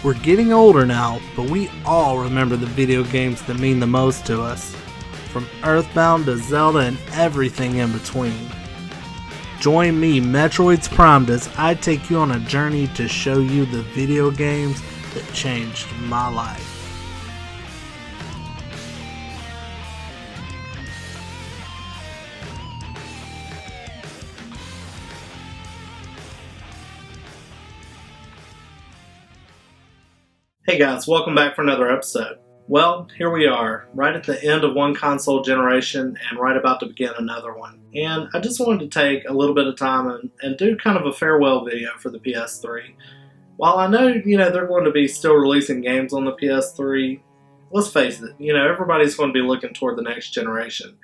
We're getting older now, but we all remember the video games that mean the most to us. From Earthbound to Zelda and everything in between. Join me, Metroids Primed, as I take you on a journey to show you the video games that changed my life. Hey guys, welcome back for another episode. Well, here we are, right at the end of one console generation and right about to begin another one. And I just wanted to take a little bit of time and do kind of a farewell video for the PS3. While I know, they're going to be still releasing games on the PS3, let's face it, everybody's going to be looking toward the next generation.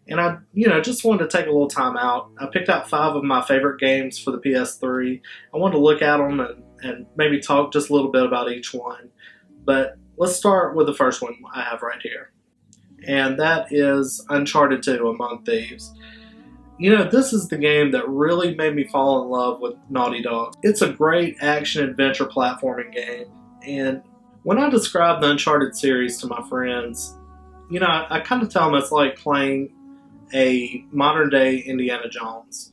And I, just wanted to take a little time out. I picked out 5 of my favorite games for the PS3. I wanted to look at them and maybe talk just a little bit about each one. But let's start with the first one I have right here. And that is Uncharted 2: Among Thieves. This is the game that really made me fall in love with Naughty Dog. It's a great action-adventure platforming game. And when I describe the Uncharted series to my friends, I kind of tell them it's like playing a modern-day Indiana Jones.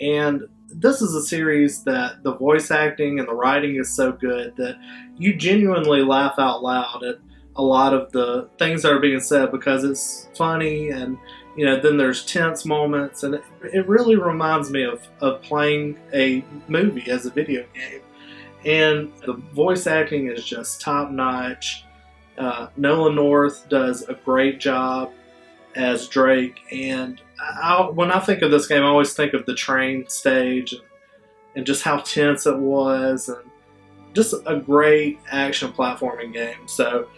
And this is a series that the voice acting and the writing is so good that you genuinely laugh out loud at a lot of the things that are being said because it's funny, and then there's tense moments, and it really reminds me of playing a movie as a video game. And the voice acting is just top notch. Nolan North does a great job as Drake, and when I think of this game, I always think of the train stage and just how tense it was, and just a great action platforming game. So,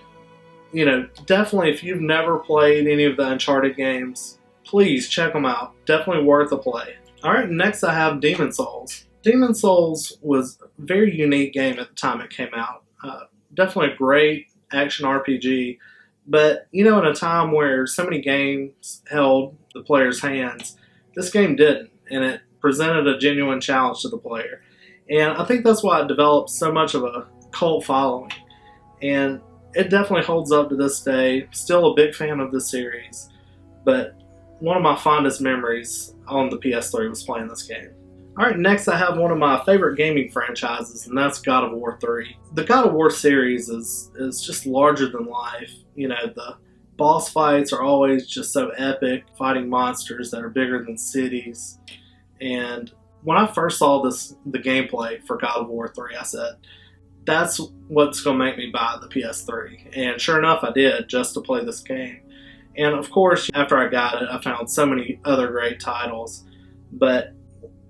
definitely if you've never played any of the Uncharted games, please check them out. Definitely worth a play. Alright, next I have Demon's Souls. Demon's Souls was a very unique game at the time it came out. Definitely a great action RPG. But, in a time where so many games held the player's hands, this game didn't, and it presented a genuine challenge to the player. And I think that's why it developed so much of a cult following. And it definitely holds up to this day. Still a big fan of the series, but one of my fondest memories on the PS3 was playing this game. Alright, next I have one of my favorite gaming franchises, and that's God of War 3. The God of War series is just larger than life. The boss fights are always just so epic, fighting monsters that are bigger than cities. And when I first saw the gameplay for God of War 3, I said, that's what's going to make me buy the PS3. And sure enough, I did, just to play this game. And of course, after I got it, I found so many other great titles. But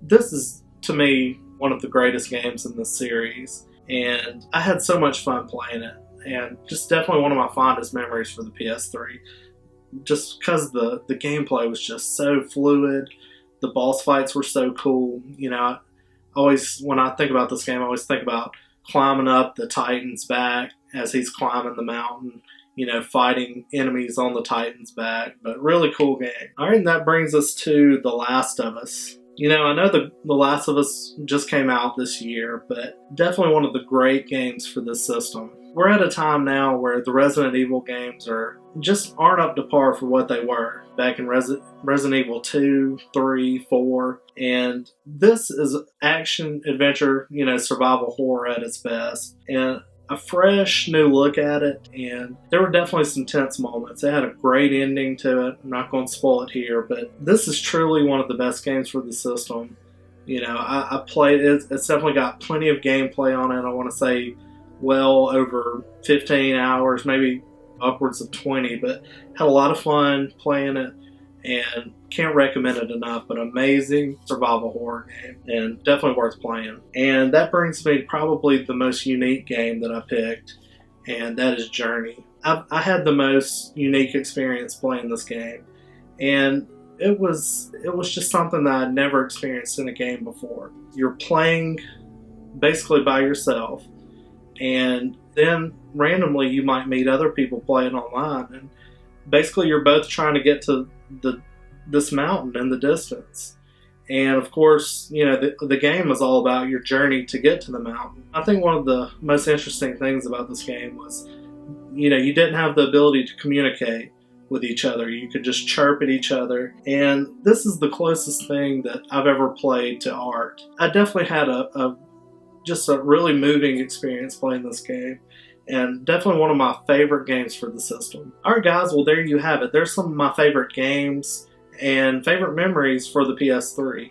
this is, to me, one of the greatest games in this series. And I had so much fun playing it. And just definitely one of my fondest memories for the PS3. Just because the gameplay was just so fluid. The boss fights were so cool. When I think about this game, I always think about climbing up the Titan's back as he's climbing the mountain. Fighting enemies on the Titan's back. But really cool game. Alright, and that brings us to The Last of Us. I know The Last of Us just came out this year, but definitely one of the great games for this system. We're at a time now where the Resident Evil games aren't up to par for what they were back in Resident Evil 2, 3, 4, and this is action, adventure, survival horror at its best, and a fresh new look at it, and there were definitely some tense moments. It had a great ending to it. I'm not going to spoil it here, but this is truly one of the best games for the system. I played it. It's definitely got plenty of gameplay on it. I want to say well over 15 hours, maybe upwards of 20, but had a lot of fun playing it, and can't recommend it enough. But amazing survival horror game, and definitely worth playing. And that brings me to probably the most unique game that I picked, and that is Journey. I had the most unique experience playing this game, and it was just something that I'd never experienced in a game before. You're playing basically by yourself, and then randomly you might meet other people playing online, and basically you're both trying to get to this mountain in the distance. And of course, you know, the game is all about your journey to get to the mountain. I think one of the most interesting things about this game was, you know, you didn't have the ability to communicate with each other. You could just chirp at each other. And this is the closest thing that I've ever played to art. I definitely had just a really moving experience playing this game, and definitely one of my favorite games for the system. Alright guys, well there you have it. There's some of my favorite games and favorite memories for the PS3.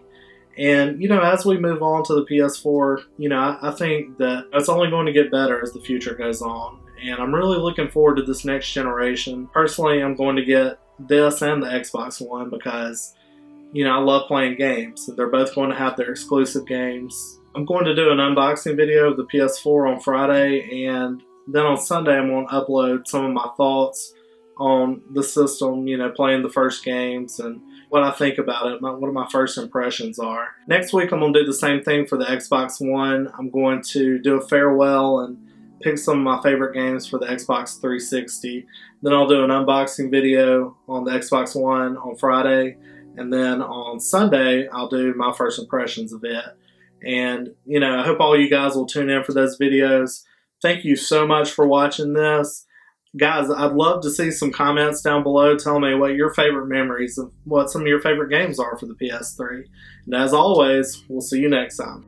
And, you know, as we move on to the PS4, you know, I think that it's only going to get better as the future goes on. And I'm really looking forward to this next generation. Personally, I'm going to get this and the Xbox One because, you know, I love playing games. They're both going to have their exclusive games. I'm going to do an unboxing video of the PS4 on Friday, and then on Sunday I'm going to upload some of my thoughts on the system, you know, playing the first games and what I think about it, what my first impressions are. Next week I'm going to do the same thing for the Xbox One. I'm going to do a farewell and pick some of my favorite games for the Xbox 360. Then I'll do an unboxing video on the Xbox One on Friday, and then on Sunday I'll do my first impressions of it. And, you know, I hope all you guys will tune in for those videos. Thank you so much for watching this. Guys, I'd love to see some comments down below telling me what your favorite memories of what some of your favorite games are for the PS3. And as always, we'll see you next time.